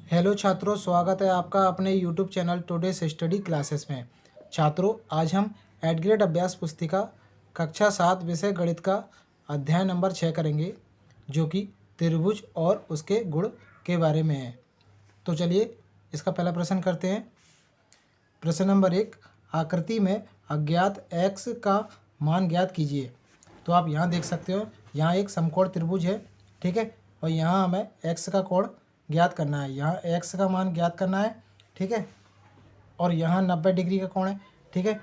Hello छात्रों, स्वागत है आपका अपने YouTube channel today's study classes में। छात्रों, आज हम एट ग्रेड अभ्यास पुस्तिका कक्षा 7 विषय गणित का अध्याय नंबर 6 करेंगे, जो कि त्रिभुज और उसके गुण के बारे में है। तो चलिए इसका पहला प्रश्न करते हैं। प्रश्न नंबर 1, आकृति में अज्ञात x का मान ज्ञात कीजिए। तो आप यहाँ देख सकते हो, यहाँ एक समकोण त्रिभुज है, ठीक है, और यहाँ हमें x का कोण ज्ञात करना है। यहाँ x का मान ज्ञात करना है, ठीक है, और यहाँ 90 डिग्री का कोण है, ठीक है।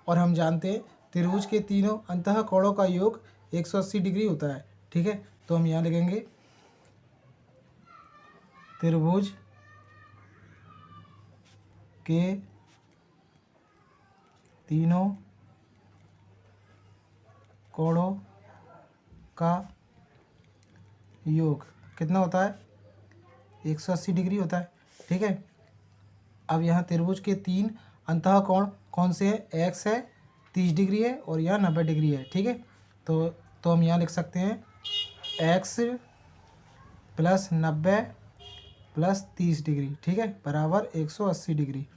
और हम जानते हैं त्रिभुज के तीनों अंतः कोणों का योग 180 डिग्री होता है, ठीक है। तो हम यहाँ लिखेंगे त्रिभुज के तीनों कोणों का योग कितना होता है, 180 डिग्री होता है, ठीक है। अब यहाँ त्रिभुज के तीन अंतः कोण कौन से हैं, x है 30 डिग्री है और यहाँ 90 डिग्री है, ठीक है। तो हम यहाँ लिख सकते हैं x + 90 + 30 डिग्री, ठीक है, बराबर 180 डिग्री।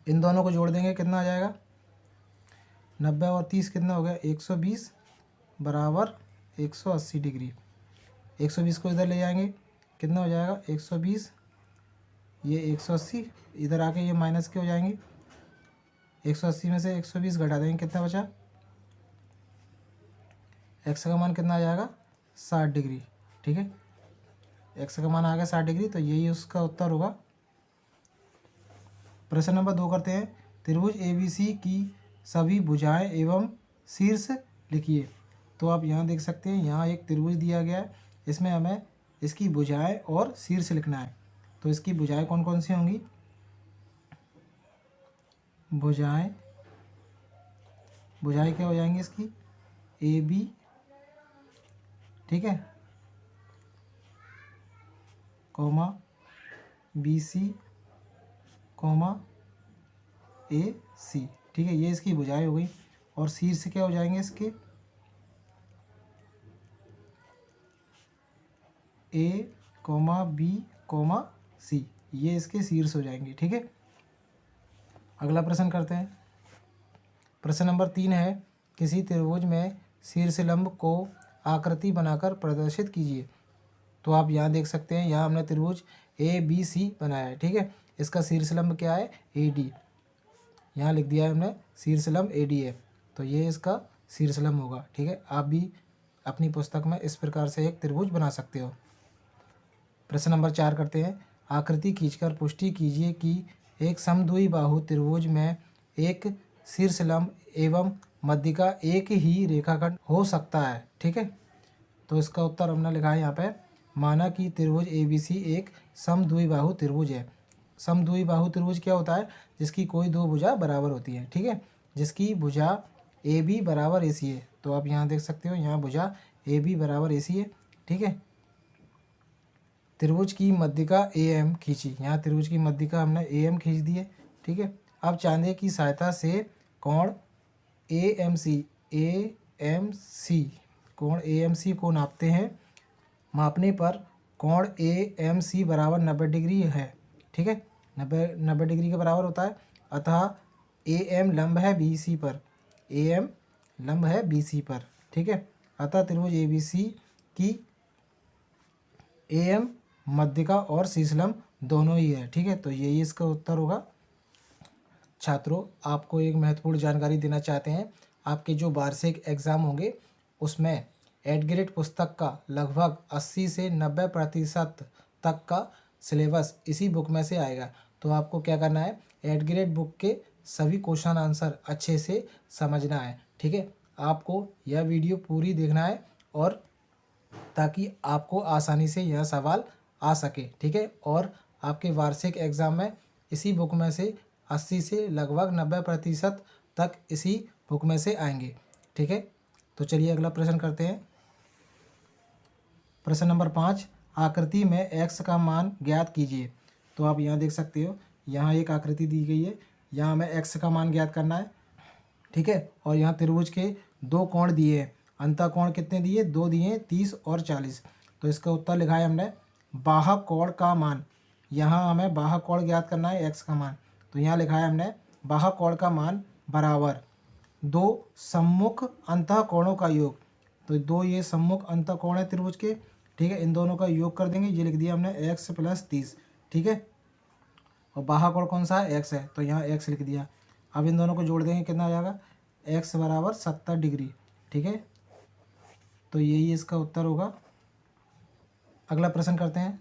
इन दोनों को जोड़ देंगे, कितना आ जाएगा, 90 और 30 कितना हो गया, 120 बराबर 180 डिग्री। 120 को इधर ले जाएंगे, कितना हो जाएगा, 120, ये 180, इधर आके ये माइनस के हो जाएंगे। 180 में से 120 घटा देंगे, कितना बचा, x का मान कितना आ जाएगा, 60 डिग्री, ठीक है। x का मान आ गया 60 डिग्री, तो यही उसका उत्तर होगा। प्रश्न नंबर 2 करते हैं। त्रिभुज ABC की सभी भुजाएं एवं शीर्ष लिखिए। तो आप यहाँ देख सकते हैं, यहाँ एक त्रिभुज दिया गया है, इसमें हमें इसकी भुजाएं और शीर्ष लिखना है। तो इसकी भुजाएं कौन कौन सी होंगी, भुजाएं क्या हो जाएंगी इसकी, AB, ठीक है, कॉमा BC, कॉमा AC, ठीक है, ये इसकी भुजाएं हो गई। और शीर्ष क्या हो जाएंगे इसके, A, B, C, ये इसके शीर्ष हो जाएंगे, ठीक है। अगला प्रश्न करते हैं। प्रश्न नंबर 3 है, किसी त्रिभुज में शीर्ष लंब को आकृति बनाकर प्रदर्शित कीजिए। तो आप यहाँ देख सकते हैं, यहाँ हमने त्रिभुज ABC बनाया है, ठीक है। इसका शीर्ष लंब क्या है, AD, यहाँ लिख दिया है हमने, शीर्ष लंब AD है, तो ये इसका शीर्ष लंब होगा, ठीक है। आप भी अपनी पुस्तक में इस प्रकार से एक त्रिभुज बना सकते हो। प्रश्न नंबर 4 करते हैं। आकृति खींचकर पुष्टि कीजिए कि एक समद्विबाहु त्रिभुज में एक शीर्ष लंब एवं मध्य का एक ही रेखाखंड हो सकता है, ठीक है। तो इसका उत्तर हमने लिखा है यहाँ पे, माना कि त्रिभुज ABC एक समद्विबाहु त्रिभुज है। समद्विबाहु त्रिभुज क्या होता है, जिसकी कोई दो भुजा बराबर होती है, ठीक है, जिसकी भुजा AB बराबर AC है। तो आप यहाँ देख सकते हो, यहाँ भुजा AB बराबर AC है, ठीक है। त्रिभुज की मध्यिका AM खींची, यहाँ त्रिभुज की मध्यिका हमने AM खींच दी है, ठीक है। अब चांदे की सहायता से कोण AMC को नापते हैं। मापने पर कोण AMC बराबर 90 डिग्री है, ठीक है, 90 डिग्री के बराबर होता है। अतः AM लंब है BC पर, AM लंब है BC पर, ठीक है। अतः त्रिभुज ABC की AM मध्यिका और शीर्ष लंब दोनों ही है, ठीक है। तो यही इसका उत्तर होगा। छात्रों, आपको एक महत्वपूर्ण जानकारी देना चाहते हैं। आपके जो वार्षिक एग्ज़ाम होंगे उसमें एट ग्रेड पुस्तक का लगभग 80 से 90% तक का सिलेबस इसी बुक में से आएगा। तो आपको क्या करना है, एट ग्रेड बुक के सभी क्वेश्चन आंसर अच्छे से समझना है, ठीक है। आपको यह वीडियो पूरी देखना है, और ताकि आपको आसानी से यह सवाल आ सके, ठीक है। और आपके वार्षिक एग्ज़ाम में इसी बुक में से 80 से लगभग 90% तक इसी बुक में से आएंगे, ठीक है। तो चलिए अगला प्रश्न करते हैं। प्रश्न नंबर 5, आकृति में x का मान ज्ञात कीजिए। तो आप यहाँ देख सकते हो, यहाँ एक आकृति दी गई है, यहाँ हमें x का मान ज्ञात करना है, ठीक है। और यहाँ त्रिभुज के दो कोण दिए हैं, अंतः कोण कितने दिए, 2 दिए, 30 और 40। तो इसका उत्तर लिखा है हमने, बाह्य कोण का मान यहाँ हमें बाह्य कोण ज्ञात करना है x का मान। तो यहाँ लिखा है हमने बाह्य कोण का मान बराबर दो सम्मुख अंतः कोणों का योग। तो दो ये सम्मुख अंतः कोण है त्रिभुज के, ठीक है, इन दोनों का योग कर देंगे। ये लिख दिया हमने x + 30, ठीक है। और बाह्य कोण कौन सा है, x है, तो यहाँ x लिख दिया। अब इन दोनों को जोड़ देंगे, कितना आ जाएगा, x = 70 डिग्री, ठीक है। तो यही इसका उत्तर होगा। अगला प्रश्न करते हैं।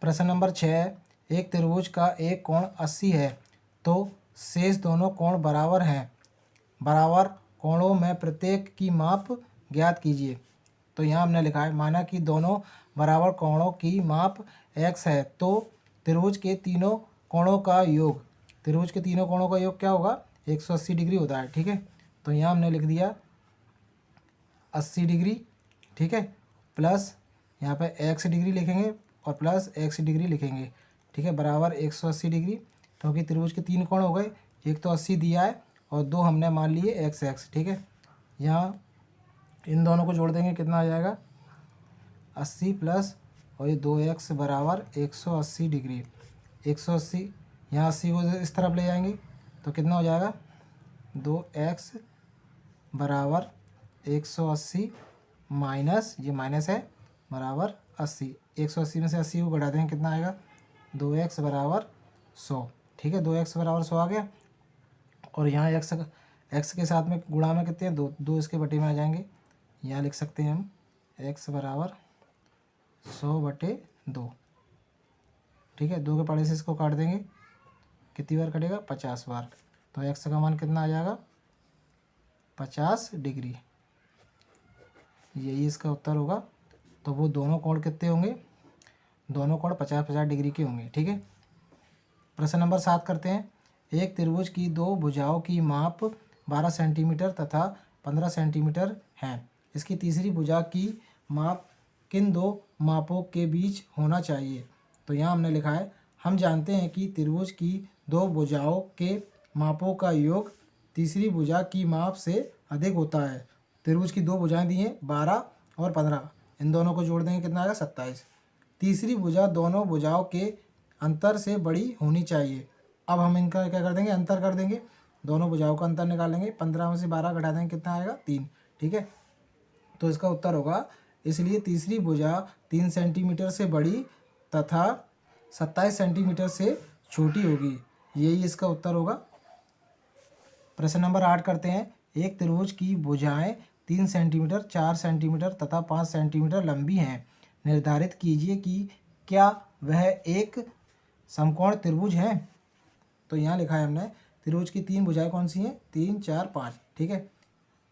प्रश्न नंबर 6, एक त्रिभुज का एक कोण 80 है तो शेष दोनों कोण बराबर हैं। बराबर कोणों में प्रत्येक की माप ज्ञात कीजिए। तो यहाँ हमने लिखा है, माना कि दोनों बराबर कोणों की माप x है तो त्रिभुज के तीनों कोणों का योग, त्रिभुज के तीनों कोणों का योग क्या होगा, 180 डिग्री होता है, ठीक है। तो यहाँ हमने लिख दिया 80 डिग्री, ठीक है, प्लस यहाँ पे x डिग्री लिखेंगे और प्लस x डिग्री लिखेंगे, ठीक है, बराबर 180 डिग्री। क्योंकि त्रिभुज के तीन कोण हो गए, एक तो 80 दिया है और दो हमने मान लिए x, ठीक है। यहाँ इन दोनों को जोड़ देंगे, कितना आ जाएगा, 80 प्लस और ये 2x बराबर 180 डिग्री। 180 यहाँ 80 को इस तरफ ले जाएंगे तो कितना हो जाएगा, 2x बराबर 180 माइनस, ये माइनस है, बराबर 80। 180 में से 80 को घटा देंगे, कितना आएगा, 2x बराबर 100, ठीक है। 2x बराबर 100 आ गया। और यहाँ x के साथ में गुणा में कितने हैं, दो इसके बटे में आ जाएंगे। यहाँ लिख सकते हैं हम x बराबर 100/2, ठीक है। 2 के पड़े से इसको काट देंगे, कितनी बार कटेगा, 50 बार। तो x का मान कितना आ जाएगा, 50 डिग्री। यही इसका उत्तर होगा। तो वो दोनों कोण कितने होंगे, दोनों कोण 50-50 डिग्री के होंगे, ठीक है। प्रश्न नंबर 7 करते हैं। एक त्रिभुज की दो भुजाओं की माप 12 सेंटीमीटर तथा 15 सेंटीमीटर है। इसकी तीसरी भुजा की माप किन दो मापों के बीच होना चाहिए। तो यहाँ हमने लिखा है, हम जानते हैं कि त्रिभुज की दो भुजाओं के मापों का योग तीसरी भुजा की माप से अधिक होता है। त्रिभुज की दो भुजाएं दी हैं 12 और 15, इन दोनों को जोड़ देंगे, कितना आएगा, 27। तीसरी भुजा दोनों भुजाओं के अंतर से बड़ी होनी चाहिए। अब हम इनका क्या कर देंगे, अंतर कर देंगे, दोनों भुजाओं का अंतर निकालेंगे। 15 में से 12 घटा देंगे, कितना आएगा, 3, ठीक है। तो इसका उत्तर होगा, इसलिए तीसरी भुजा 3 सेंटीमीटर से बड़ी तथा 27 सेंटीमीटर से छोटी होगी। यही इसका उत्तर होगा। प्रश्न नंबर 8 करते हैं। एक त्रिभुज की भुजाएं 3 सेंटीमीटर, 4 सेंटीमीटर तथा 5 सेंटीमीटर लंबी हैं। निर्धारित कीजिए कि क्या वह एक समकोण त्रिभुज है। तो यहाँ लिखा है हमने, त्रिभुज की तीन भुजाएं कौन सी हैं, 3, 4, 5, ठीक है।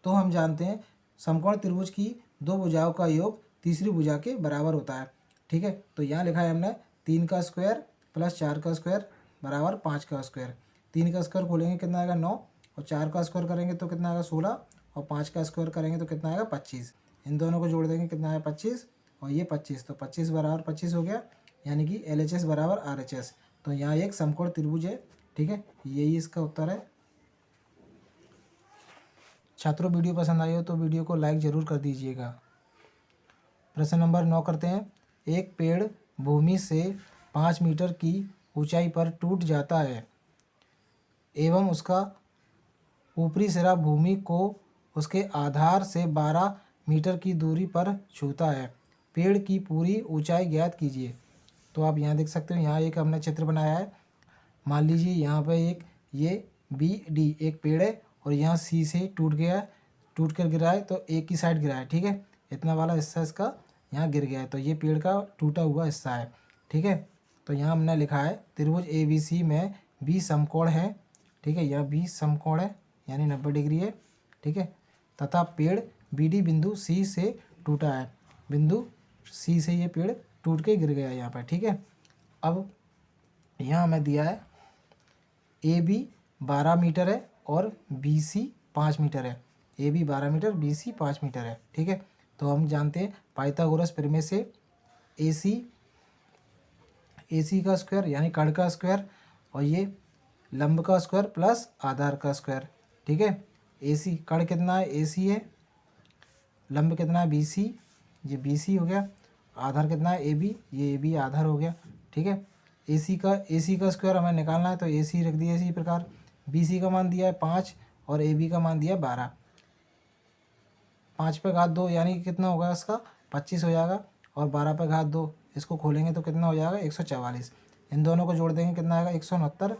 तो हम जानते हैं समकोण त्रिभुज की दो भुजाओं का योग तीसरी भुजा के बराबर होता है, ठीक है। तो यहाँ लिखा है हमने 3 का स्क्वायर प्लस 4 का स्क्वायर बराबर 5 का स्क्वायर। 3 का स्क्वायर खोलेंगे, कितना आएगा, 9, और 4 का स्क्वायर करेंगे तो कितना आएगा, 16, और 5 का स्क्वायर करेंगे तो कितना आएगा, 25। इन दोनों को जोड़ देंगे, कितना आएगा, 25, और ये 25, तो 25 बराबर 25 हो गया, यानी कि LHS बराबर RHS। तो यहाँ एक समकोण त्रिभुज है, ठीक है। यही इसका उत्तर है। छात्रों, वीडियो पसंद आई हो तो वीडियो को लाइक ज़रूर कर दीजिएगा। प्रश्न नंबर 9 करते हैं। एक पेड़ भूमि से 5 मीटर की ऊंचाई पर टूट जाता है एवं उसका ऊपरी सिरा भूमि को उसके आधार से 12 मीटर की दूरी पर छूता है। पेड़ की पूरी ऊंचाई ज्ञात कीजिए। तो आप यहाँ देख सकते हो, यहाँ एक हमने चित्र बनाया है। मान लीजिए यहाँ पे एक ये BD एक पेड़ है और यहाँ C से टूट गया है, टूट कर गिरा है, तो एक की साइड गिरा है, ठीक है। इतना वाला हिस्सा इसका यहाँ गिर गया है, तो ये पेड़ का टूटा हुआ हिस्सा है, ठीक है। तो यहाँ हमने लिखा है त्रिभुज ABC में B समकोण है, ठीक है। यहाँ B समकोण है यानी 90 डिग्री है, ठीक है, तथा पेड़ BD बिंदु C से टूटा है। बिंदु C से ये पेड़ टूट के गिर गया है यहाँ पर, ठीक है। अब यहाँ हमें दिया है AB 12 मीटर है और BC 5 मीटर है। AB 12 मीटर, BC 5 मीटर है, ठीक है। तो हम जानते हैं पाइथागोरस प्रमेय से AC का स्क्वायर यानी कण का स्क्वायर और ये लंब का स्क्वायर प्लस आधार का स्क्वायर, ठीक है। AC कण कितना है, AC है, लंब कितना है, BC, ये BC हो गया, आधार कितना है, AB, ये AB आधार हो गया, ठीक है। AC का स्क्वायर हमें निकालना है, तो AC रख दिया इसी प्रकार। BC का मान दिया है 5 और AB का मान दिया है 12। 5 पे घात 2 यानी कि कितना होगा इसका 25 हो जाएगा, और 12 पे घात 2 इसको खोलेंगे तो कितना हो जाएगा 144। इन दोनों को जोड़ देंगे कितना आएगा 169।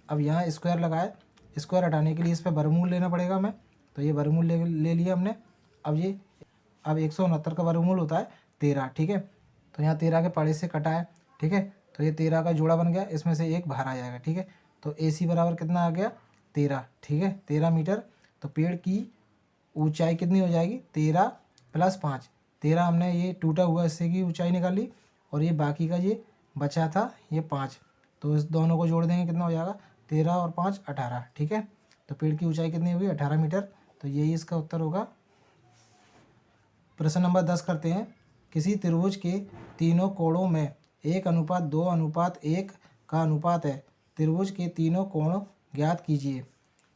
अब यहाँ स्क्वायर लगाए, स्क्वायर हटाने के लिए इस पर वर्गमूल लेना पड़ेगा हमें, तो ये वर्गमूल ले लिया हमने। अब 169 का वर्गमूल होता है 13, ठीक है। तो यहाँ 13 के पाड़े से कटा है, ठीक है। तो ये 13 का जोड़ा बन गया, इसमें से एक बाहर आ जाएगा, ठीक है। तो AC बराबर कितना आ गया 13, ठीक है, 13 मीटर। तो पेड़ की ऊंचाई कितनी हो जाएगी 13 + 5। 13 हमने ये टूटा हुआ इससे की ऊंचाई निकाली, और ये बाकी का ये बचा था ये 5, तो इस दोनों को जोड़ देंगे कितना हो जाएगा 13 और 5 18, ठीक है। तो पेड़ की ऊंचाई कितनी हुई 18 मीटर। तो यही इसका उत्तर होगा। प्रश्न नंबर 10 करते हैं। किसी त्रिभुज के तीनों कोणों में 1:2:1 का अनुपात है, त्रिभुज के तीनों कोण ज्ञात कीजिए।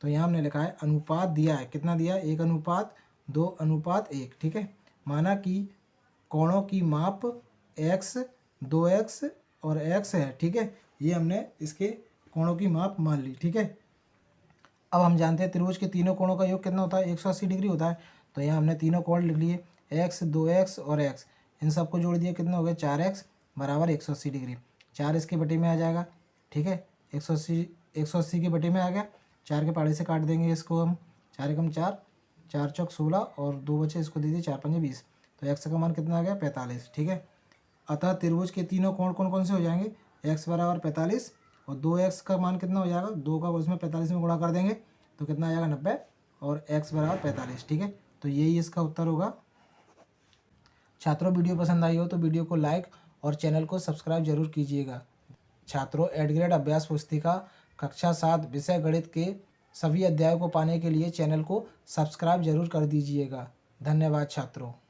तो यहाँ हमने लिखा है अनुपात दिया है, कितना दिया है 1:2:1, ठीक है। माना कि कोणों की माप x 2x और x है, ठीक है। ये हमने इसके कोणों की माप मान ली, ठीक है। अब हम जानते हैं त्रिभुज के तीनों कोणों का योग कितना होता है 180 डिग्री होता है। तो यहाँ हमने तीनों कोण लिख लिए x 2x और x, इन सबको जोड़ दिया कितना हो गया 4x बराबर 180 डिग्री। 4 इसके बटे में आ जाएगा, ठीक है। 180 के बटे में आ गया, 4 के पाड़े से काट देंगे इसको हम, 4 एकम 4, 4 चौक 16 और 2 बचे, इसको दे दिए 4 पंजे 20। तो x का मान कितना आ गया 45, ठीक है। अतः त्रिभुज के तीनों कोण कौन कौन से हो जाएंगे x बराबर 45, और 2x का मान कितना हो जाएगा 2 का उसमें 45 में गुणा कर देंगे तो कितना आ जाएगा 90, और x बराबर 45, ठीक है। तो यही इसका उत्तर होगा। छात्रों, वीडियो पसंद आई हो तो वीडियो को लाइक और चैनल को सब्सक्राइब जरूर कीजिएगा। छात्रों, 8th ग्रेड अभ्यास पुस्तिका कक्षा 7 विषय गणित के सभी अध्यायों को पाने के लिए चैनल को सब्सक्राइब जरूर कर दीजिएगा। धन्यवाद छात्रों।